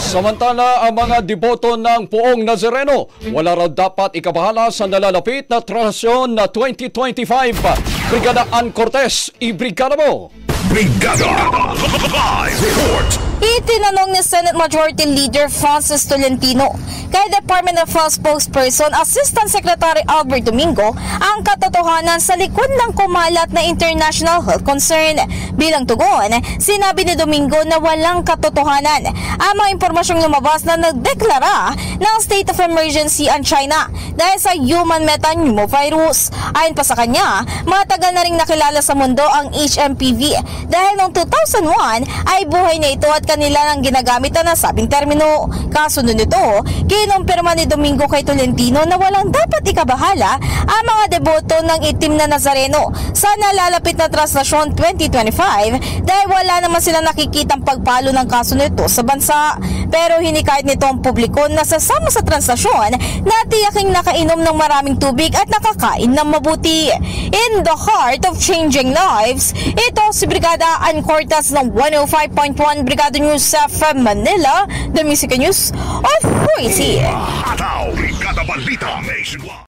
Samantala, ang mga deboto ng Poong Nazareno, wala raw dapat ikabahala sa nalalapit na trasyon na 2025. Brigada Ann Cortez, ibrigada mo! Brigada Live Report! Itinanong ni Senate Majority Leader Francis Tolentino kay Department of Health spokesperson Assistant Secretary Albert Domingo ang katotohanan sa likod ng kumalat na international health concern. Bilang tugon, sinabi ni Domingo na walang katotohanan ang mga impormasyong lumabas na nagdeklara ng state of emergency ang China dahil sa human metapneumovirus. Ayon pa sa kanya, matagal na ring nakilala sa mundo ang HMPV dahil noong 2001 ay buhay na ito at kanila nang ginagamit ang nasabing termino. Kasunod nito, kinumpirma ni Domingo kay Tolentino na walang dapat ikabahala ang mga deboto ng itim na Nazareno sa nalalapit na translasyon 2025 dahil wala naman silang nakikitang pagpalo ng kaso nito sa bansa. Pero hinikayat nito ang publiko na sasama sa translasyon na tiyaking nakainom ng maraming tubig at nakakain ng mabuti. In the heart of changing lives, ito si Brigada Ann Cortez ng 105.1 Brigada News sa Manila, the Music News of Crazy. Brigada Balita Nationwide.